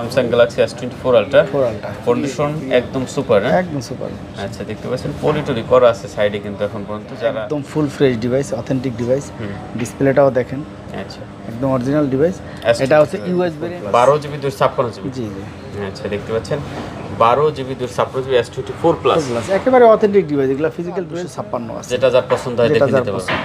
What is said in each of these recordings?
Samsung Galaxy S24 ultra condition একদম super, একদম super. আচ্ছা দেখতে পাচ্ছেন পলিটরি করা আছে সাইডে, কিন্তু এখন পর্যন্ত যারা একদম full fresh device, authentic device. ডিসপ্লেটাও দেখেন, আচ্ছা একদম অরিজিনাল ডিভাইস। এটা হচ্ছে ইউএস ভেরিয়েন্ট, 12GB 256GB। জি জি। আচ্ছা দেখতে পাচ্ছেন 12GB 256GB S24 প্লাস, একেবারে অথেন্টিক ডিভাইস। এগুলো ফিজিক্যাল 256 আছে, যেটা যার পছন্দ হয় দেখে নিতে পারবেন।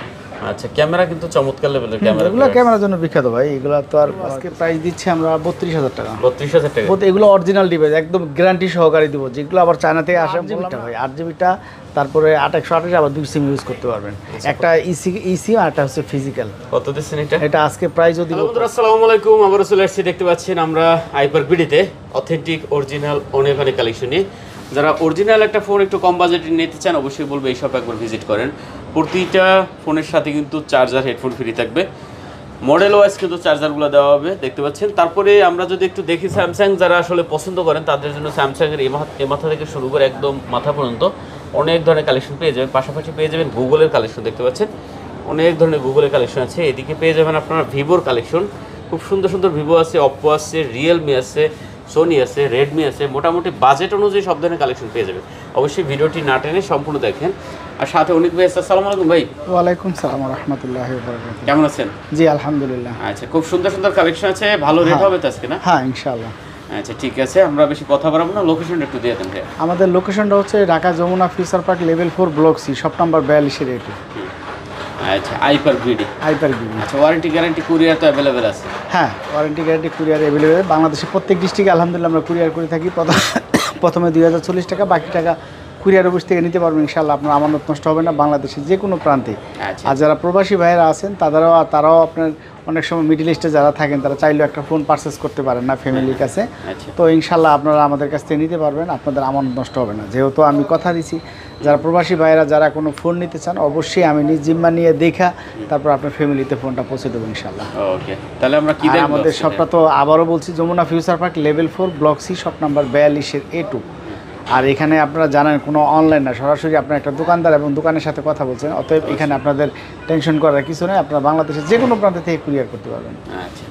আচ্ছা ক্যামেরা কিন্তু চমৎকার লেভেলের ক্যামেরা, এগুলো ক্যামেরার জন্য বিখ্যাত ভাই। এগুলো তো আর আজকে প্রাইস দিচ্ছি আমরা 32,000 টাকা। 32,000 টাকা। এগুলো অরিজিনাল ডিভাইস, একদম গ্যারান্টি সহকারে দিব। যেগুলো আবার চায়না থেকে আসে বললাম ভাই 8GBটা, তারপরে 8/128 আবার 2 সিম ইউজ করতে পারবেন। একটা ইসি আর একটা হচ্ছে ফিজিক্যাল। কত দিচ্ছেন এটা? এটা আজকে প্রাইসও দিব। বন্ধুরা আসসালামু আলাইকুম, আমরা চলে আসছি, দেখতে পাচ্ছেন আমরা আইপার্ক বিডিতে অথেন্টিক অরিজিনাল অনেক অনেক কালেকশন নিয়ে। যারা অরিজিনাল একটা ফোন একটু কম বাজেটে নিতে চান অবশ্যই বলবো এই শপ একবার ভিজিট করেন। প্রতিটা ফোনের সাথে কিন্তু চার্জার হেডফোন ফ্রি থাকবে, মডেল ওয়াইজ কিন্তু চার্জারগুলো দেওয়া হবে দেখতে পাচ্ছেন। তারপরে আমরা যদি একটু দেখি স্যামসাং যারা আসলে পছন্দ করেন তাদের জন্য স্যামসাংয়ের এই মাথা থেকে শুরু করে একদম মাথা পর্যন্ত অনেক ধরনের কালেকশন পেয়ে যাবেন। পাশাপাশি পেয়ে যাবেন গুগলের কালেকশন, দেখতে পাচ্ছেন অনেক ধরনের গুগলের কালেকশন আছে। এদিকে পেয়ে যাবেন আপনারা ভিভোর কালেকশন, খুব সুন্দর সুন্দর ভিভো আছে, অপ্পো আছে, রিয়েলমি আছে, সোনি আছে, রেডমি আছে। মোটামুটি বাজেট অনুযায়ী সব ধরনের কালেকশন পেয়ে যাবেন। অবশ্যই ভিডিওটি না টেনে সম্পূর্ণ দেখেন। আর সাথে অনেক ভাই, আসসালামু আলাইকুম ভাই। ওয়ালাইকুম সালাম ওয়া রাহমাতুল্লাহি ওয়া বারাকাতুহু। কেমন আছেন? জি আলহামদুলিল্লাহ। আচ্ছা খুব সুন্দর সুন্দর কালেকশন আছে, ভালো রেট হবে তো আজকে না? হ্যাঁ ইনশাআল্লাহ। আচ্ছা ঠিক আছে, আমরা বেশি কথা বাড়াবো না, লোকেশনটা একটু দিয়ে দেন ভাই। আমাদের লোকেশনটা হচ্ছে Dhaka Jamuna future park level 4 block C, shop number 42 এর 8। আচ্ছা আইপার্ক বিডি। IPark BD. আচ্ছা ওয়ারেন্টি গ্যারান্টি কুরিয়ার তো অ্যাভেলেবেল আছে? হ্যাঁ ওয়ারেন্টি গ্যারান্টি কুরিয়ার অ্যাভেলেবেল। বাংলাদেশের প্রত্যেক ডিস্ট্রিক্টে আলহামদুলিল্লাহ আমরা কুরিয়ার করে থাকি। প্রথমে 2040 টাকা, বাকি টাকা কুরিয়ার অফিস থেকে নিতে পারবেন ইনশাআল্লাহ। আপনার আমানত নষ্ট হবে না বাংলাদেশের যে কোনো প্রান্তে। আর যারা প্রবাসী ভাইয়েরা আছেন তারাও আপনার অনেক সময় মিডল ইস্টে যারা থাকেন তারা চাইলেও একটা ফোন পারচেস করতে পারেন না ফ্যামিলির কাছে। তো ইনশাআল্লাহ আপনারা আমাদের কাছ থেকে নিতে পারবেন, আপনাদের আমানত নষ্ট হবে না। যেহেতু আমি কথা দিছি, যারা প্রবাসী ভাইয়েরা যারা কোনো ফোন নিতে চান অবশ্যই আমি নিজ জিম্মা নিয়ে দেখা তারপর আপনার ফ্যামিলিতে ফোনটা পৌঁছে দেবো ইনশাআল্লাহ। ওকে তাহলে আমরা কি দেখব? আমাদের শপটা তো আবারও বলছি Jamuna future park level 4 block C, shop number 42 এর A2। আর এখানে আপনারা জানেন কোনো অনলাইন না, সরাসরি আপনার একটা দোকানদার এবং দোকানের সাথে কথা বলছেন। অতএব এখানে আপনাদের টেনশন করার কিছু নেই, আপনারা বাংলাদেশের যে কোনো প্রান্ত থেকে কুরিয়ার করতে পারবেন। আচ্ছা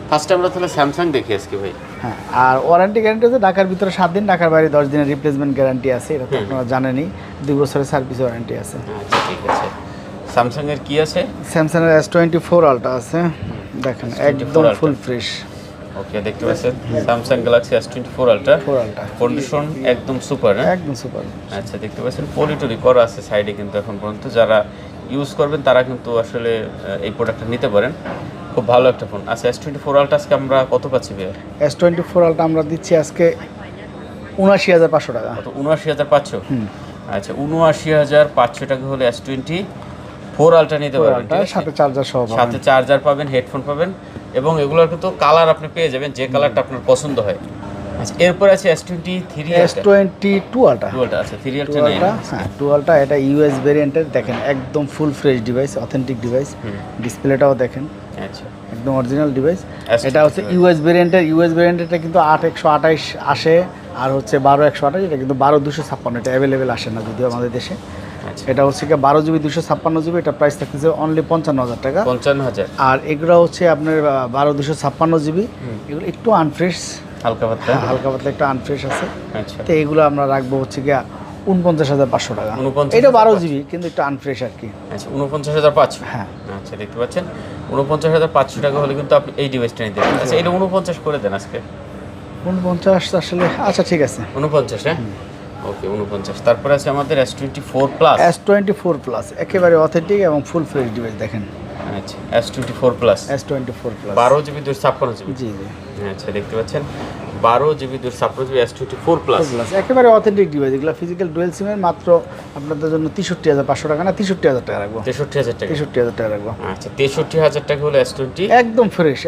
ফার্স্টে আমরা তাহলে স্যামসাং দেখি আজকে ভাই। হ্যাঁ আর ওয়ারেন্টি গ্যারান্টি হচ্ছে ঢাকার ভিতরে 7 দিন, ঢাকার বাইরে 10 দিনের রিপ্লেসমেন্ট গ্যারান্টি আছে। এটা তো আপনারা জানেনই। 2 বছরের সার্ভিস ওয়ারেন্টি আছে। আচ্ছা ঠিক আছে। স্যামসাং এর কি আছে? স্যামসাং এর S24 আলট্রা আছে, দেখেন একদম ফুল ফ্রেশ। ওকে দেখতে পাচ্ছেন Samsung Galaxy S24 ultra condition একদম সুপার, একদম সুপার। আচ্ছা দেখতে পাচ্ছেন পলিটরি করা আছে সাইডে, কিন্তু এখন পর্যন্ত যারা ইউজ করবেন তারা কিন্তু আসলে এই প্রোডাক্টটা নিতে পারেন। খুব ভালো একটা ফোন। আচ্ছা S24 আলট্রা আজকে আমরা কত পাচ্ছি ভাই? S24 আলট্রা আমরা দিচ্ছি আজকে ৭৯,৫০০ টাকা। কত? ৭৯,৫০০। আচ্ছা ৭৯,৫০০ টাকা হলে S24 আলট্রা নিতে পারবেন। সাথে চার্জার সহ, সাথে চার্জার পাবেন, হেডফোন পাবেন, এবং এগুলোর কিন্তু কালার আপনি পেয়ে যাবেন যে কালারটা আপনার পছন্দ হয়। আচ্ছা এরপর আছে S22 আলট্রা। আচ্ছা 3 আলট্রা নাই? হ্যাঁ 2 আলট্রা, এটা ইউএস ভেরিয়েন্টের। দেখেন একদম full fresh device, authentic device. ডিসপ্লেটাও দেখেন, আচ্ছা একদম অরিজিনাল ডিভাইস। এটা হচ্ছে ইউএস ভেরিয়েন্টেরটা কিন্তু 8/128 আসে, আর হচ্ছে 12/128। এটা কিন্তু 12/256, এটা অ্যাভেলেবেল আসে না যদিও আমাদের দেশে। এটা হচ্ছে কি 12GB 256GB, এটা প্রাইস থাকতেছে অনলি 55,000 টাকা। 55,000। আর এগুলো হচ্ছে আপনার 12/256GB, এগুলো একটু আনফ্রেশ, হালকা পাতলা একটু আনফ্রেশ আছে। আচ্ছা তো এগুলো আমরা রাখবো হচ্ছে গিয়া 49,500 টাকা। এটা 12GB কিন্তু একটু আনফ্রেশ আর কি। আচ্ছা 49,500। হ্যাঁ আচ্ছা দেখতে পাচ্ছেন 49,500 টাকা হলে কিন্তু আপনি এই ডিভাইসটা নিতে পারেন। আচ্ছা এটা 49 করে দেন আজকে। 49 আসলে আচ্ছা ঠিক আছে 49। হ্যাঁ ওকে 49। তারপরে আছে আমাদের S24 প্লাস। S24 প্লাস একেবারে অথেন্টিক এবং ফুল ফ্রেশ ডিভাইস দেখেন। আচ্ছা S24 প্লাস, 12GB 256GB। জি জি। আচ্ছা দেখতে পাচ্ছেন 12GB 256GB S24 প্লাস, একেবারে অথেন্টিক ডিভাইস। এগুলো ফিজিক্যাল ডুয়েল সিমের, মাত্র আপনাদের জন্য 63,500 টাকা না 63,000 টাকা রাখবো। 63,000 টাকা। 63,000 টাকা রাখবো। আচ্ছা 63,000 টাকা হলে S20 একদম ফ্রেশ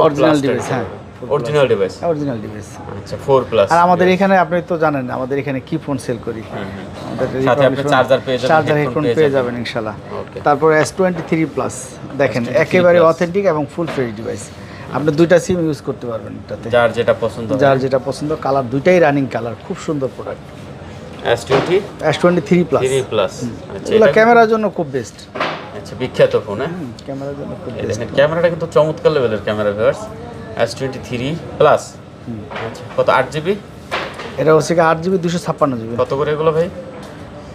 অরিজিনাল ডিভাইস। হ্যাঁ অরিজিনাল ডিভাইস। আচ্ছা 4 প্লাস। আর আমাদের এখানে আপনি তো জানেন আমাদের এখানে কি ফোন সেল করি। আমাদের সাথে আপনি চার্জার পেয়ে যাবেন, চার্জার হেডফোন পেয়ে যাবেন ইনশাআল্লাহ। তারপর S23 প্লাস দেখেন একেবারে অথেন্টিক এবং ফুল ফ্রেশ ডিভাইস। আপনি দুইটা সিম ইউজ করতে পারবেন এটাতে, যার যেটা পছন্দ। কালার দুইটাই রানিং কালার, খুব সুন্দর প্রোডাক্ট। S23 plus. আচ্ছা এটা ক্যামেরার জন্য খুব বেস্ট। আচ্ছা বিখ্যাত ফোন। হ্যাঁ ক্যামেরার জন্য খুব বেস্ট। ক্যামেরাটা কিন্তু চমৎকার লেভেলের ক্যামেরা ভিউয়ার্স। S23 প্লাস আচ্ছা কত 8GB? এটা হচ্ছে কি 8GB 256GB। কত করে এগুলো ভাই?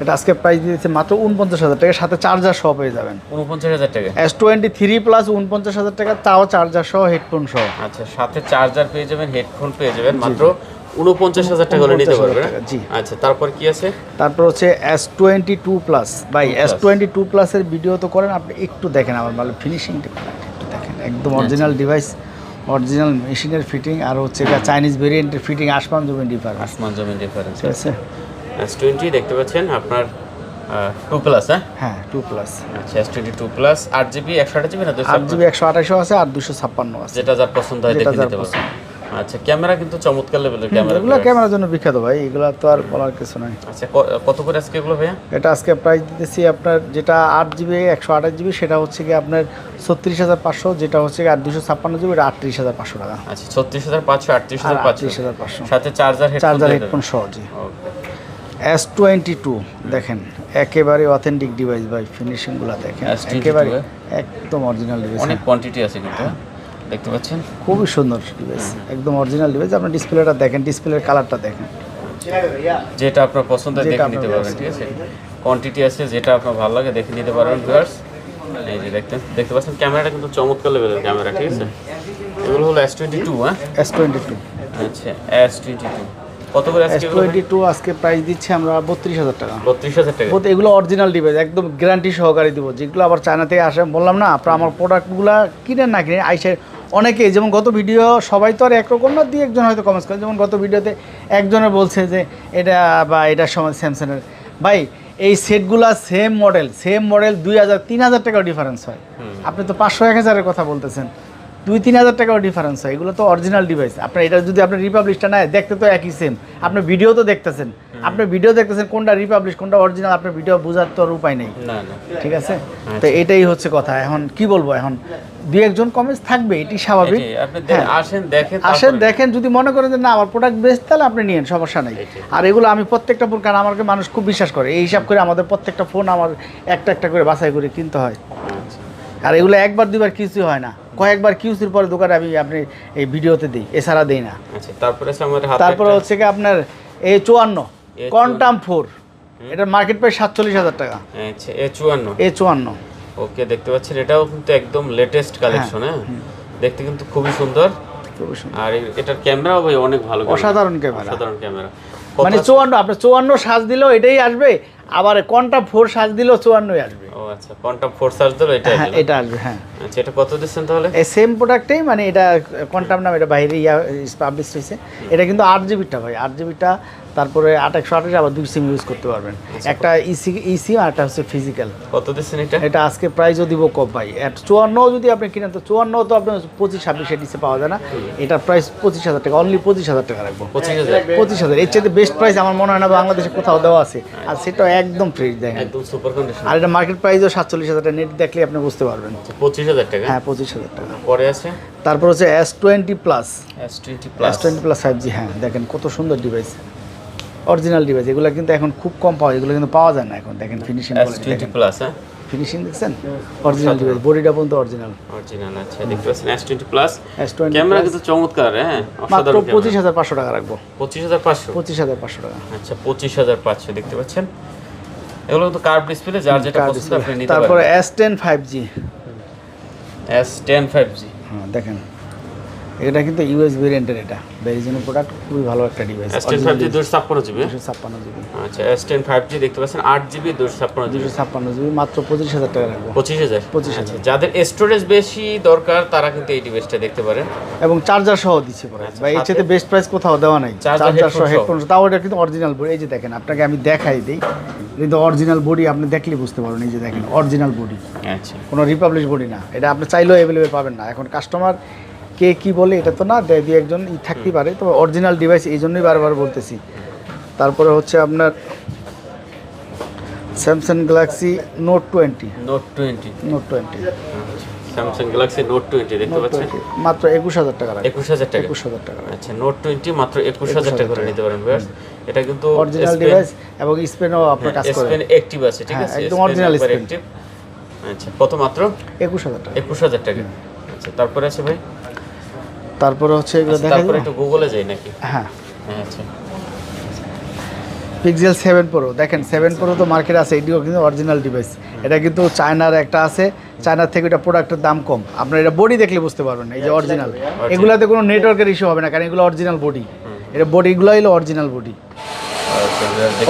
এটা আজকে প্রাইস দিয়েছে মাত্র 49,000 টাকা, সাথে চার্জার সহ পেয়ে যাবেন। 49,000 টাকা। S23 প্লাস 49,000 টাকা, তাও চার্জার সহ হেডফোন সহ। আচ্ছা সাথে চার্জার পেয়ে যাবেন, হেডফোন পেয়ে যাবেন মাত্র 49,000 টাকা হলে নিতে পারবেন। জি। আচ্ছা তারপর কি আছে? তারপর হচ্ছে S22 প্লাস। ভাই S22 প্লাসের ভিডিও তো করেন, আপনি একটু দেখেন আমার ভালো ফিনিশিংটা একটু দেখেন, একদম অরিজিনাল ডিভাইস, অরিজিনাল মেশিনের ফিটিং, আর হচ্ছে চাইনিজ ভেরিয়েন্টের ফিটিং, আসমান জমিন ডিফারেন্স। আসমান জমিন ডিফারেন্স। ঠিক আছে। S20 দেখতে পাচ্ছেন আপনার 2 প্লাস। হ্যাঁ 2 প্লাস। আচ্ছা S22 প্লাস 8GB 128GB না 8GB 128 আছে আর 256 আছে, যেটা যার পছন্দ হয় দেখে নিতে পারবেন। আচ্ছা ক্যামেরা কিন্তু চমৎকার লেভেলের ক্যামেরা। এগুলো ক্যামেরার জন্য বিখ্যাত ভাই, এগুলো তো আর বলার কিছু নাই। আচ্ছা কত করে আজকে এগুলো ভাইয়া? এটা আজকে প্রাইস দিতেছি আপনার, যেটা 8GB 128GB সেটা হচ্ছে কি আপনার 36,500, যেটা হচ্ছে কি আর 256GB এটা 38,500 টাকা। আচ্ছা 36,500 38,500 38,500 সাথে চার্জার হেডফোন সহ। জি। S22 দেখেন একেবারে অথেন্টিক ডিভাইস ভাই, ফিনিশিংগুলো দেখেন S22 একেবারে একদম অরিজিনাল ডিভাইস। অনেক কোয়ান্টিটি আছে কিন্তু দেখতে পাচ্ছেন, খুবই সুন্দর ডিভাইস, একদম অরিজিনাল ডিভাইস। আপনার ডিসপ্লেটা দেখেন, ডিসপ্লের কালারটা দেখেন, যেটা আপনার পছন্দ হয় দেখে নিতে পারবেন। ঠিক আছে, কোয়ান্টিটি আছে, যেটা আপনার ভালো লাগে দেখে নিতে পারবেন ভিউয়ার্স। এই যে দেখতে পাচ্ছেন ক্যামেরাটা কিন্তু চমৎকার লেভেলের ক্যামেরা। ঠিক আছে, এগুলো হলো S22। হ্যাঁ S22। আচ্ছা S22 কত করে আজকে? S22 আজকে প্রাইস দিচ্ছি আমরা 32,000 টাকা। 32,000 টাকা। এগুলো অরিজিনাল ডিভাইস, একদম গ্যারান্টি সহকারে দিব। যেগুলো আবার চায়না থেকে আসে, বললাম না আপনার আমার প্রোডাক্টগুলো কিনেন না কিনে আইসে অনেকেই, যেমন গত ভিডিও সবাই তো আর একরকম না, দুই একজন হয়তো কমেন্টস করে, যেমন গত ভিডিওতে একজনে বলছে যে এটা বা এটার সময় স্যামসাংয়ের। ভাই এই সেটগুলা সেম মডেল 2,000 3,000 টাকাও ডিফারেন্স হয়। আপনি তো 500-1,000-এর কথা বলতেছেন, 2-3,000 টাকাও ডিফারেন্স হয়। এগুলো তো অরিজিনাল ডিভাইস। আপনার এটা যদি আপনার রিপাবলিশটা নেয়, দেখতে তো একই সেম। আপনি ভিডিও তো দেখতেছেন, কোনটা রিপাবলিশ কোনটা অরিজিনাল, আপনার ভিডিও বোঝার তো আর উপায় নেই। না না ঠিক আছে, তো এটাই হচ্ছে কথা। এখন কি বলবো, এখন দুই একজন কমেন্টস থাকবে, এটি স্বাভাবিক। আপনি হ্যাঁ, আসেন দেখেন, যদি মনে করেন যে না আমার প্রোডাক্ট বেস্ট, তাহলে আপনি নিয়েন, সমস্যা নাই। আর এগুলো আমি প্রত্যেকটা ফোন, কারণ আমাকে মানুষ খুব বিশ্বাস করে, এই হিসাব করে আমাদের প্রত্যেকটা ফোন আমার একটা করে বাছাই করে কিনতে হয়। আর এগুলো একবার দুইবার কিউসি হয় না, কয়েকবার কিউসির পরে দোকানে আপনি এই ভিডিওতে দিই, এছাড়া দেই না। আচ্ছা তারপরে হচ্ছে কি আপনার A54 কোয়ান্টাম 4, এটার মার্কেট প্রাইস 47,000 টাকা। আচ্ছা A54। ওকে, দেখতে পাচ্ছেন এটাও কিন্তু একদম লেটেস্ট কালেকশন। হ্যাঁ দেখতে কিন্তু খুবই সুন্দর, আর এটার ক্যামেরাও ভাই অনেক ভালো, অসাধারণ ক্যামেরা। মানে 54, আপনার 54 সাজ দিলেও এটাই আসবে, আবার কোয়ান্টাম 4 সাজ দিলেও 54ই আসবে। ও আচ্ছা, কোয়ান্টাম 4 সার্চ দিলো এটা আসবে। এটা আসবে। হ্যাঁ আচ্ছা, এটা কত দিচ্ছেন তাহলে? এই সেম প্রোডাক্টেই, মানে এটা কোয়ান্টাম নাম, এটা বাইরে পাবলিশ হয়েছে। এটা কিন্তু 8GBটা ভাই, 8GBটা, তারপরে 8/128 আবার 2 সিম ইউজ করতে পারবেন। একটা ইসি আর একটা হচ্ছে ফিজিক্যাল। কত দিচ্ছেন এটা? এটা আজকে প্রাইসও দিব কম ভাই। 54 যদি আপনি কিনেন তো 54 তো আপনার 25-26 ডিসে পাওয়া যায় না। এটার প্রাইস 25,000 টাকা, অনলি 25,000 টাকা রাখবো। 25,000 এর চেয়ে বেস্ট প্রাইস আমার মনে হয় না বাংলাদেশে কোথাও দেওয়া আছে। আর সেটা একদম ফ্রেশ দেখেন, একদম সুপার কন্ডিশন। আর এটা মার্কেট প্রাইসও 47,000 টাকা, নেট দেখলে আপনি বুঝতে পারবেন। 25,000 টাকা? হ্যাঁ 25,000 টাকা। পরে আছে তারপর হচ্ছে S20 plus. S20 plus 5G। হ্যাঁ দেখেন কত সুন্দর ডিভাইস, অরিজিনাল ডিভাইস। এগুলো কিন্তু এখন খুব কম পাওয়া যায়, এগুলো কিন্তু পাওয়া যায় না এখন। দেখেন ফিনিশিং, S20 প্লাস। হ্যাঁ ফিনিশিং দেখছেন, অরিজিনাল ডিভাইস, বডিটা পর্যন্ত অরিজিনাল। আচ্ছা দেখতে পাচ্ছেন S20 প্লাস, ক্যামেরা কিন্তু চমৎকার। হ্যাঁ মাত্র 25,500 টাকা রাখবো। 25,500 টাকা। আচ্ছা 25,500 দেখতে পাচ্ছেন। এগুলো কিন্তু কার্ভ ডিসপ্লে, যার যেটা পছন্দ আপনি নিতে পারেন। তারপরে S10 5G। S10 5G। হ্যাঁ দেখেন, এটা কিন্তু ইউএস ভেরিয়েন্টের, এটা বেরিজনের প্রোডাক্ট, খুবই ভালো একটা device. S10 5G 256GB। 256GB। আচ্ছা S10 5G দেখতে পাচ্ছেন, 8GB 256GB, মাত্র 25,000 টাকা রাখবো। 25,000। যাদের স্টোরেজ বেশি দরকার তারা কিন্তু এই ডিভাইসটা দেখতে পারেন, এবং চার্জার সহ দিচ্ছে পরে ভাই। এর চেয়ে বেস্ট প্রাইস কোথাও দেওয়া নাই। চার্জার সহ, হেডফোন, তাও এটা কিন্তু অরিজিনাল বডি। এই যে দেখেন, আপনাকে আমি দেখাই দিই, কিন্তু অরিজিনাল বডি আপনি দেখলে বুঝতে পারবেন। এই যে দেখেন অরিজিনাল বডি, আচ্ছা কোনো রিপাবলিশ বডি না। এটা আপনি চাইলেও অ্যাভেলেবেল পাবেন না। এখন কাস্টমার কে কি বলে এটা তো না, দুই একজন থাকতেই পারে, তবে অরিজিনাল ডিভাইস, এই জন্যই বারবার বলতেছি। তারপরে হচ্ছে আপনার Samsung Galaxy note 20। Samsung Galaxy note 20 দেখতে পাচ্ছেন, মাত্র 21,000 টাকা। 21,000 টাকা। 21,000 টাকা। আচ্ছা নোট 20 মাত্র 21,000 টাকা করে নিতে পারেন ভিউয়ার্স। এটা কিন্তু অরিজিনাল ডিভাইস, এবং স্পেনও আপনার কাজ করে, স্পেন অ্যাক্টিভ আছে। ঠিক আছে, একদম অরিজিনাল স্পেন। আচ্ছা কত? মাত্র 21,000 টাকা। 21,000 টাকা। আচ্ছা তারপরে আছে ভাই তারপরে হচ্ছে এগুলো আচ্ছা, দেখা তারপরে যাবে। একটু গুগলে যাই নাকি? হ্যাঁ, হ্যাঁ, আচ্ছা পিক্সেল 7 প্রো দেখেন, 7 প্রো তো মার্কেট আছে, এটিও কিন্তু অরিজিনাল ডিভাইস। এটা কিন্তু চায়নার একটা আছে, চায়নার থেকে এটা প্রোডাক্টের দাম কম। আপনার এটা বডি দেখলে বুঝতে পারবেন, এই যে অরিজিনাল। এগুলাতে কোনো নেটওয়ার্কের ইস্যু হবে না, কারণ এগুলো অরিজিনাল বডি। এটা বডিগুলো হলো অরিজিনাল বডি।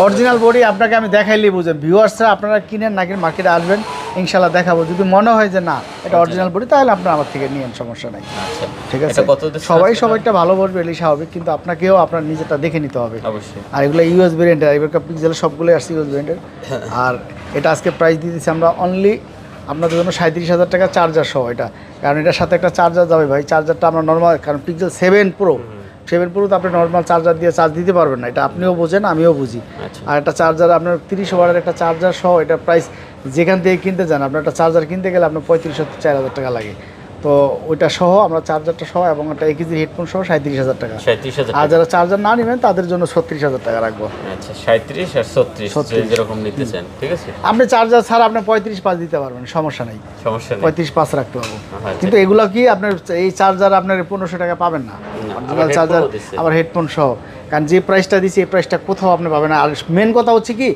অরিজিনাল বডি আপনাকে আমি দেখাইলেই বুঝেন। ভিউয়ার্সরা আপনারা কিনেন নাকি মার্কেটে আসবেন, ইনশাল্লাহ দেখাবো। যদি মনে হয় যে না এটা অরিজিনাল বডি, তাহলে আপনারা আমার থেকে নিয়েন, সমস্যা নাই। আচ্ছা, ঠিক আছে, এটা কত দিচ্ছে সবাই আজকে? সবাইটা ভালো বলবে, এলি স্বাভাবিক, কিন্তু আপনাকেও আপনার নিজেরটা দেখে নিতে হবে। অবশ্যই। আর এগুলো ইউএস ভেরিয়েন্টের, এবার পিক্সেলের সবগুলোই আসছে ইউএস ভেরিয়েন্টের। আর এটা আজকে প্রাইস দিয়ে দিচ্ছি আমরা অনলি আপনাদের জন্য 37,000 টাকা চার্জার সহ এটা। কারণ এটার সাথে একটা চার্জার যাবে ভাই, চার্জারটা আমরা নর্মাল, কারণ পিক্সেল 7 প্রো তো আপনি নর্মাল চার্জার দিয়ে চার্জ দিতে পারবেন না, এটা আপনিও বোঝেন আমিও বুঝি। আচ্ছা। আর একটা চার্জার আপনার 30 ওয়াটের একটা চার্জার সহ এটা প্রাইস যেখান থেকে কিনতে যান, আপনার একটা চার্জার কিনতে গেলে আপনার 35,000-40,000 টাকা লাগে। তো ওইটা সহ আমরা চার্জারটা সহ এবং একটা 1 কেজি হেডফোন সহ 37,000 টাকা। 37,000 আর যারা চার্জার না নেবেন তাদের জন্য 36,000 টাকা রাখবো। আচ্ছা, 37 আর 36 36 যেরকম নিতে চান, ঠিক আছে, আপনি চার্জার ছাড়া আপনি 35,500 দিতে পারবেন, সমস্যা নেই। সমস্যা নেই। 35,500 রাখতে পারবো। আচ্ছা। কিন্তু এগুলো কি আপনার এই চার্জার আপনার 1500 টাকা পাবেন না, অরিজিনাল আবার চার্জার headphone ও দিচ্ছে। আবার হেডফোন সহ। কারণ যে প্রাইসটা দিচ্ছি এই প্রাইসটা কোথাও আপনি পাবেন না। আর মেন কথা হচ্ছে কি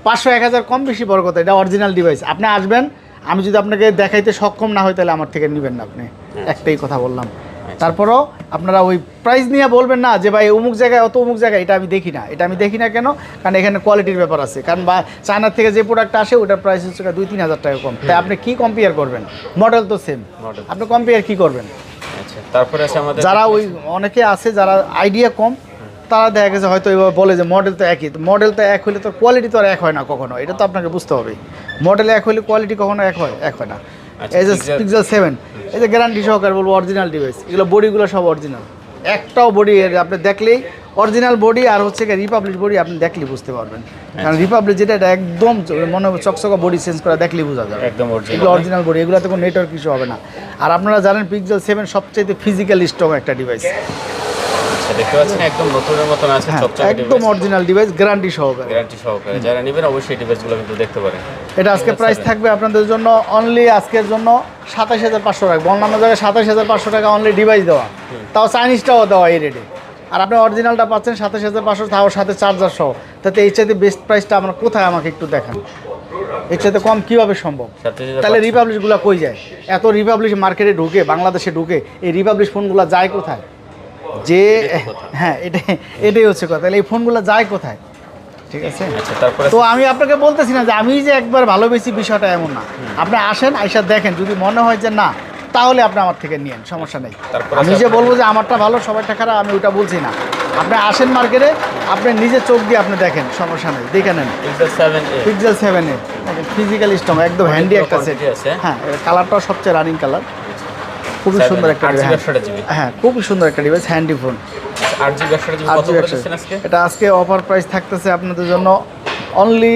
500-1000 কম বেশি বড় কথা, এটা অরিজিনাল ডিভাইস। আপনি আসবেন, আমি যদি আপনাকে দেখাইতে সক্ষম না হই তাহলে আমার থেকে নেবেন না আপনি, একটাই কথা বললাম। তারপরও আপনারা ওই প্রাইস নিয়ে বলবেন না যে ভাই অমুক জায়গায় অত অমুক জায়গায়, এটা আমি দেখি না। এটা আমি দেখি না কেন? কারণ এখানে কোয়ালিটির ব্যাপার আছে। কারণ বা চায়নার থেকে যে প্রোডাক্টটা আসে ওটার প্রাইস হচ্ছে 2-3 হাজার টাকা কম। তাই আপনি কি কম্পেয়ার করবেন? মডেল তো সেম, Model। আপনি কম্পেয়ার কি করবেন? আচ্ছা, তারপরে আছে আমাদের যারা ওই অনেকে আছে যারা আইডিয়া কম, তারা দেখা গেছে হয়তো এবার বলে যে মডেল তো একই। মডেল তো এক হলে তো কোয়ালিটি তো আর এক হয় না কখনো, এটা তো আপনাকে বুঝতে হবে। মডেল এক হলে কোয়ালিটি কখনো এক হয় না। আচ্ছা, এই যে Pixel- পিক্সেল 7, এই যে গ্যারান্টি সহকারে বলবো অরিজিনাল ডিভাইস। এগুলো বডিগুলো সব অরিজিনাল, একটাও বডি আপনি দেখলেই অরিজিনাল বডি আর হচ্ছে রিপাবলিক বডি আপনি দেখলেই বুঝতে পারবেন। কারণ রিপাবলিক যেটা এটা একদম মনে হবে চকচকা বডি চেঞ্জ করা, দেখলেই বোঝা যাবে একদম এগুলো অরিজিনাল। Original body. এগুলোতে কোনো নেটওয়ার্ক কিছু হবে না। আর আপনারা জানেন পিক্সেল 7 সবচেয়ে ফিজিক্যাল স্ট্রং একটা ডিভাইস। আচ্ছা, দেখতে পাচ্ছেন একদম নতুনের মতন আছে, হ্যাঁ, চকচকে একদম অরিজিনাল ডিভাইস, গ্যারান্টি সহকারে। গ্যারান্টি সহকারে। যারা নেবেন অবশ্যই ডিভাইসগুলো কিন্তু দেখতে পারেন। এটা আজকে প্রাইস থাকবে আপনাদের জন্য অনলি আজকের জন্য 27,500 রাখবো। অন্যান্য জায়গায় 27,500 টাকা অনলি ডিভাইস দেওয়া, তাও চাইনিজটাও দেওয়া এই রেটে। আর আপনি অরিজিনালটা পাচ্ছেন 27,500, তাও সাথে চার্জার সহ। তাতে এর চাইতে বেস্ট প্রাইসটা আমরা কোথায়, আমাকে একটু দেখান। এর চাইতে কম কীভাবে সম্ভব? 27,500 তাহলে রিপাবলিশগুলো কই যায়? এত রিপাবলিশ মার্কেটে ঢুকে, বাংলাদেশে ঢুকে, এই রিপাবলিশ ফোনগুলো যায় কোথায়? যে হ্যাঁ, এটাই হচ্ছে কথা। তাহলে এই ফোনগুলো যায় কোথায়? ঠিক আছে। আচ্ছা, তারপরে তো আমি আপনাকে বলতেছি না যে আমি যে একবার ভালোবেসি, বিষয়টা এমন না। আপনি আসেন, আইসা দেখেন, যদি মনে হয় যে না, তাহলে আপনি আমার থেকে নিয়েন, সমস্যা নেই। তারপর আমি যে বলবো যে আমারটা ভালো সবাইটা খারাপ, আমি ওইটা বলছি না। আপনি আসেন মার্কেটে, আপনি নিজে চোখ দিয়ে আপনি দেখেন, সমস্যা নেই, দেখে নেন। Pixel 7a pixel 7 physical strong, একদম হ্যান্ডি একটা সেট। quantity আছে। হ্যাঁ, কালারটাও সবচেয়ে রানিং কালার, খুবই সুন্দর একটা 8GB ডিভাইস। 128GB। হ্যাঁ, খুবই সুন্দর একটা device, handy phone. 8GB 128GB কত করে দিচ্ছেন আজকে? এটা আজকে অফার প্রাইস থাকতেছে আপনাদের জন্য অনলি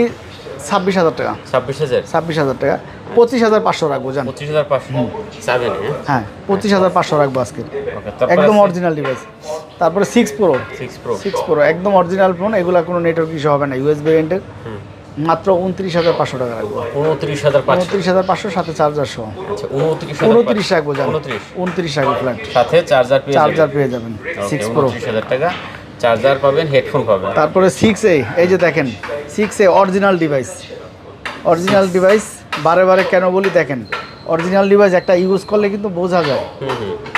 26,000 টাকা। 26,000 26,000 টাকা, 25,500 রাখবো জান। 25,500 7 হ্যাঁ, 25,500 রাখবো আজকে, ওকে। তারপর একদম অরিজিনাল ডিভাইস। তারপরে 6 প্রো, 6 Pro একদম অরিজিনাল ফোন। এগুলো কোনো নেটওয়ার্ক ইস্যু হবে না, ইউএস ভেরিয়েন্টের। মাত্র 29,500 টাকা রাখবো। 29,500 29,500 সাথে চার্জার সহ। আচ্ছা, 29 রাখবো জান, 29 29 রাখবো ফ্ল্যাট। সাথে চার্জার পেয়ে চার্জার পেয়ে যাবেন 6 প্রো। 29,000 টাকা চার্জার পাবেন, হেডফোন পাবেন। তারপরে 6A, এই যে দেখেন 6A original device. Original device বারে বারে কেন বলি, দেখেন অরিজিনাল ডিভাইস একটা ইউজ করলে কিন্তু বোঝা যায়,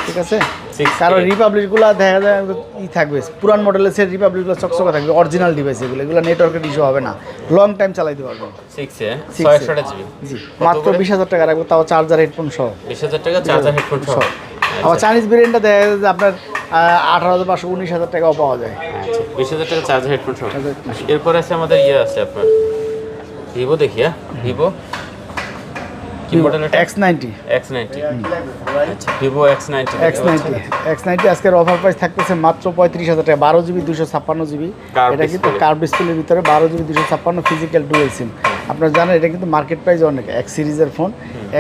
ঠিক আছে। 6A কারণ রিপাবলিকগুলো দেখা যায় থাকবে, পুরান মডেলের সে রিপাবলিকগুলো চকচকা থাকবে, অরিজিনাল ডিভাইস এগুলো নেটওয়ার্কের ইস্যু হবে না, লং টাইম চালাইতে পারবেন। 6A 6A 628GB জি, মাত্র 20,000 টাকা রাখবো, তাও চার্জার হেডফোন সহ। 20,000 টাকা চার্জার হেডফোন সহ। আবার চাইনিজ ভেরিয়েন্টটা দেখা যায় যে আপনার 18,500 19,000 টাকাও পাওয়া যায়। আচ্ছা, 20,000 টাকা চার্জার হেডফোন সহ। এরপরে আছে আমাদের আছে আপনার ভিভো, দেখি ভিভো কি মডেল এটা? X90 X90। আচ্ছা, ভিভো X90 X90 আজকের অফার প্রাইস থাকতেছে মাত্র 35,000 টাকা, 12GB 256GB। Curved এটা কিন্তু display। কার্ভ ডিসপ্লের ভিতরে 12GB 256 ফিজিক্যাল ডুয়েল সিম। আপনারা জানেন এটা কিন্তু মার্কেট প্রাইস অনেক, X সিরিজের ফোন।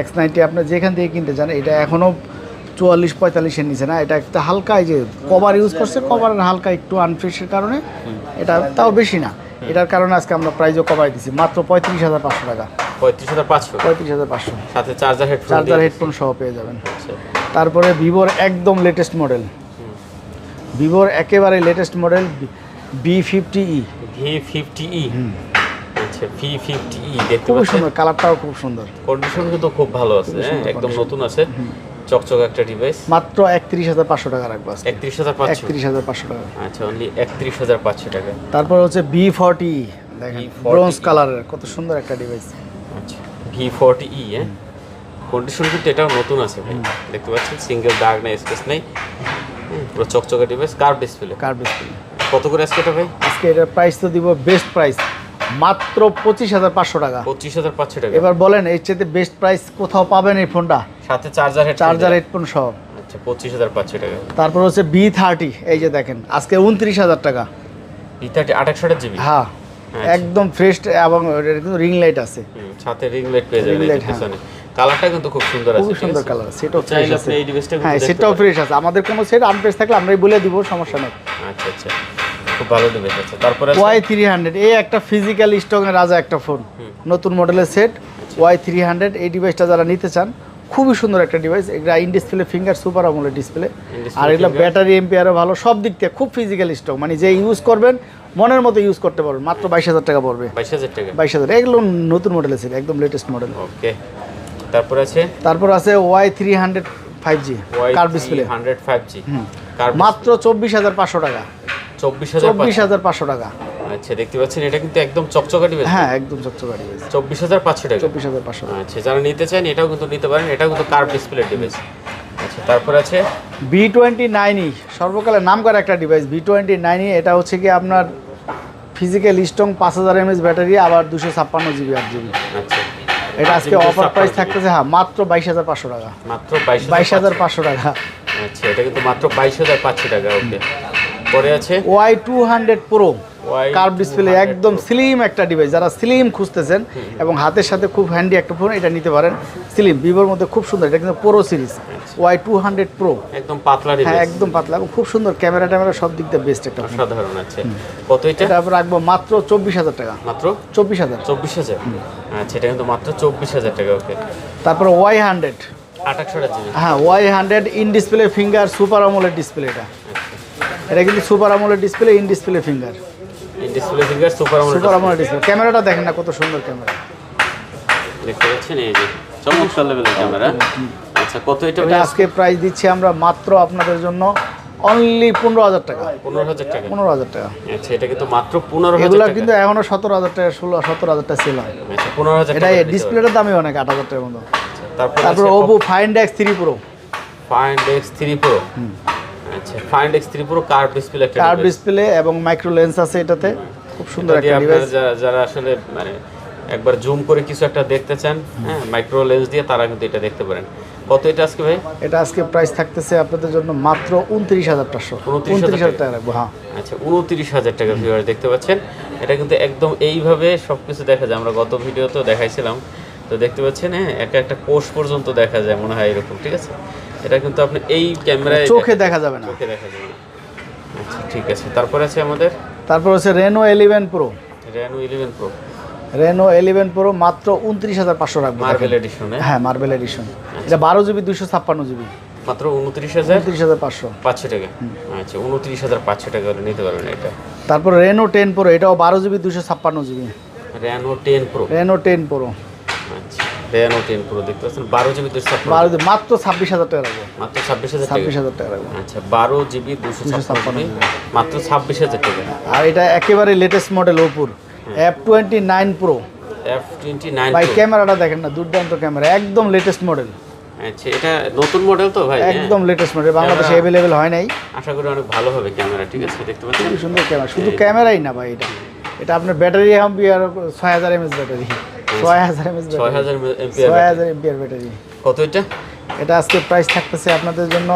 X90 আপনার যেখান থেকে কিনতে চান, এটা এখনও 44-45 এর নিচে না। এটা একটা হালকা, এই যে কভার ইউজ করছে, কভারের হালকা একটু আনফ্রেশের কারণে, এটা তাও বেশি না। এটার কারণে আজকে আমরা প্রাইসও কমাই দিছি, মাত্র 35,500 টাকা। 35,500 35,500 সাথে চার্জার হেডফোন চার্জার হেডফোন সহ পেয়ে যাবেন। তারপরে ভিভোর একদম লেটেস্ট মডেল, ভিভোর একেবারে লেটেস্ট মডেল V50e। V50e, আচ্ছা V50e দেখতে খুব পাচ্ছেন, সুন্দর, কালারটাও খুব সুন্দর, কন্ডিশন কিন্তু খুব ভালো আছে, হ্যাঁ একদম নতুন আছে, চকচক একটা ডিভাইস। মাত্র 31,500 টাকা রাখবো। 31,500, 31,500 টাকা। আচ্ছা অনলি 31,500 টাকা। তারপর হচ্ছে B40, দেখেন ব্রোঞ্জ কালারের কত সুন্দর একটা ডিভাইস। আচ্ছা V40e, হ্যাঁ কন্ডিশন কিন্তু এটাও নতুন আছে ভাই, দেখতে পাচ্ছেন সিঙ্গেল দাগ নেই, স্পেস নেই, পুরো চকচকে device, curve display. Curve display. কত করে আজকে এটা ভাই? আজকে এটার প্রাইস তো দিব বেস্ট প্রাইস মাত্র 25,500 টাকা। 25,500 টাকা। এবার বলেন এর চেয়ে বেস্ট প্রাইস কোথাও পাবেন এই ফোনটা? সাথে চার্জার হেডফোন সহ। আচ্ছা 25,500 টাকা। তারপর হচ্ছে B30, এই যে দেখেন আজকে 29,000 টাকা। B30 2800 GB. হ্যাঁ একদম ফ্রেশ, এবং এর কিন্তু রিং লাইট আছে, সাথে রিং লাইট পেয়ে যাবেন এই পিছনে। কালারটা কিন্তু খুব সুন্দর আছে, খুব সুন্দর কালার, সেটাও ফ্রেশ চাইলে আছে। আপনি এই ডিভাইসটা হ্যাঁ সেটাও ফ্রেশ আছে, আমাদের কোনো সেট আনফ্রেশ থাকলে আমরাই বলে দিব, সমস্যা নেই। আচ্ছা আচ্ছা খুব ভালো ডিভাইস আছে। তারপরে Y300, এই একটা ফিজিক্যাল স্টকের রাজা একটা ফোন, নতুন মডেলের সেট Y300। এই ডিভাইসটা যারা নিতে চান খুবই সুন্দর একটা ডিভাইস, এটা in display finger super AMOLED display, আর এগুলো ব্যাটারি এমপিআরও ভালো, সব দিক থেকে খুব ফিজিক্যাল স্টক, মানে যে ইউজ করবেন মনের মতো ইউজ করতে পারবেন। মাত্র 22,000 টাকা পড়বে। 22,000 টাকা। 22,000, এগুলো নতুন মডেলের সেট, একদম লেটেস্ট মডেল। ওকে তারপর আছে Y300 5G curve display, 100 5G curve, মাত্র 24,500 টাকা। 24,500 টাকা। আচ্ছা দেখতে পাচ্ছেন এটা কিন্তু একদম চকচকা ডিভাইস। হ্যাঁ একদম চকচকা ডিভাইস, 24,500 টাকা। 24,500 টাকা। আচ্ছা যারা নিতে চান এটাও কিন্তু নিতে পারেন, এটাও কিন্তু কার্ভ ডিসপ্লে ডিভাইস। আচ্ছা তারপর আছে B29e, সর্বকালের নাম করা একটা ডিভাইস B29e। এটা হচ্ছে কি আপনার ফিজিক্যাল স্ট্রং, 5000 mAh ব্যাটারি, আবার 256 GB 8GB। আচ্ছা এটা আজকে অফার প্রাইস থাকতেছে হ্যাঁ মাত্র 22,500 টাকা। মাত্র 22,500 টাকা। আচ্ছা এটা কিন্তু মাত্র 22,500 টাকা। ওকে পরে আছে Y200 Pro কার্ভ ডিসপ্লে, একদম স্লিম একটা ডিভাইস, যারা স্লিম খুঁজতেছেন এবং হাতের সাথে খুব হ্যান্ডি একটা ফোন, এটা নিতে পারেন। স্লিম, ভিভোর মধ্যে খুব সুন্দর, এটা কিন্তু প্রো সিরিজ Y200 Pro, একদম পাতলা ডিভাইস। হ্যাঁ একদম পাতলা এবং খুব সুন্দর, ক্যামেরা সব দিক দিয়ে বেস্ট একটা ফোন। সাধারণ আছে। কত এটা? এটা রাখবো মাত্র 24,000 টাকা। মাত্র 24,000। 24,000। আচ্ছা এটা কিন্তু মাত্র 24,000 টাকা। ওকে তারপর Y100, 2800 জিবি। হ্যাঁ Y100 in display finger super AMOLED display. এটা কিন্তু super AMOLED display, in display finger, in display finger super AMOLED display. ক্যামেরাটা দেখেন না কত সুন্দর ক্যামেরা, দেখতে পাচ্ছেন এই যে চমৎকার লেভেলের ক্যামেরা। আচ্ছা কত এটা? এটা আজকে প্রাইস দিচ্ছি আমরা মাত্র আপনাদের জন্য অনলি 15,000 টাকা। 15,000 টাকা। 15,000 টাকা। আচ্ছা এটা কিন্তু মাত্র 15,000 এগুলা টাকা। কিন্তু এখনো 17,000 টাকা, 17,000 টাকা সেল হয়। আচ্ছা 15,000 এটা টাকা। ডিসপ্লেটার দামই অনেক, 8,000 টাকার মতো। তারপর Oppo Find X3 Pro। Find X3 Pro। আচ্ছা Find X3 Pro curve display, একটা কার্ভ ডিসপ্লে এবং মাইক্রো লেন্স আছে এটাতে, খুব সুন্দর একটা ডিভাইস। যারা আসলে মানে একবার জুম করে কিছু একটা দেখতে চান, হ্যাঁ মাইক্রো লেন্স দিয়ে, তারা কিন্তু এটা দেখতে পারেন। কত এটা আজকে ভাই? এটা আজকে প্রাইস থাকতেছে আপনাদের জন্য মাত্র 29,500। 29,000 টাকা রাখবো। হ্যাঁ আচ্ছা 29,000 টাকা। ভিউয়ার দেখতে পাচ্ছেন এটা কিন্তু একদম এইভাবে সবকিছু দেখা যায়, আমরা গত ভিডিওতেও দেখাইছিলাম, তো দেখতে পাচ্ছেন হ্যাঁ একটা কোষ পর্যন্ত দেখা যায় মনে হয় এরকম, ঠিক আছে? এটা কিন্তু আপনি এই ক্যামেরায় চোখে দেখা যাবে না, চোখে দেখা যাবে না। আচ্ছা ঠিক আছে। তারপর আছে আমাদের, তারপর হচ্ছে Reno 11 Pro। Reno 11 Pro। Reno 11 Pro মাত্র 29,500 রাখবো। Marble edition. হ্যাঁ মার্বেল এডিশন, এটা 12GB 256GB, মাত্র 29,500 29,500 টাকা। আচ্ছা 29,500 টাকা হলে নিতে পারবেন এটা। তারপর Reno 10 Pro, এটাও 12GB 256GB। Reno 10 Pro। Reno 10 Pro। আচ্ছা Reno 10 Pro দেখতে পাচ্ছেন 12GB 256, 12 মাত্র 26,000 টাকা রাখবো। মাত্র 26,000 টাকা। 26,000 টাকা রাখবো। আচ্ছা 12GB 256 মাত্র 26,000 টাকা। আর এটা একেবারে latest model Oppo F29 Pro। F29 ভাই Pro। ক্যামেরাটা দেখেন না, দুর্দান্ত ক্যামেরা, একদম লেটেস্ট মডেল। আচ্ছা এটা নতুন মডেল তো ভাই? একদম লেটেস্ট মডেল, বাংলাদেশে অ্যাভেলেবেল হয় নাই। আশা করি অনেক ভালো হবে ক্যামেরা, ঠিক আছে? দেখতে পাচ্ছেন খুব সুন্দর ক্যামেরা, শুধু ক্যামেরাই না ভাই, এটা আপনার battery ampere 6000 mAh battery, 6000 mAh 6000 mAh battery. কত এটা? এটা আজকে প্রাইস থাকতেছে আপনাদের জন্য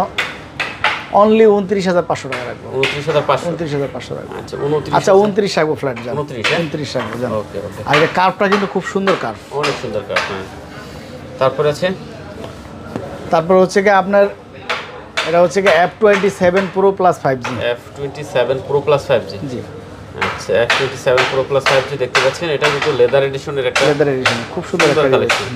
অনলি 29,500 টাকা রাখবো। 29,500। 29,500 রাখবো। আচ্ছা 29। আচ্ছা 29 রাখবো, ফ্ল্যাট যান 29 রাখবো যান। ওকে ওকে। আর এটা কার্ভটা কিন্তু খুব সুন্দর কার্ভ, অনেক সুন্দর কার্ভ। হ্যাঁ তারপর আছে, তারপর হচ্ছে কি আপনার এটা হচ্ছে কি F27 Pro Plus 5G। F27 Pro Plus 5G। জি আচ্ছা F27 Pro Plus 5G দেখতে পাচ্ছেন, এটা কিন্তু লেদার এডিশনের একটা লেদার এডিশন, খুব সুন্দর একটা কালেকশন।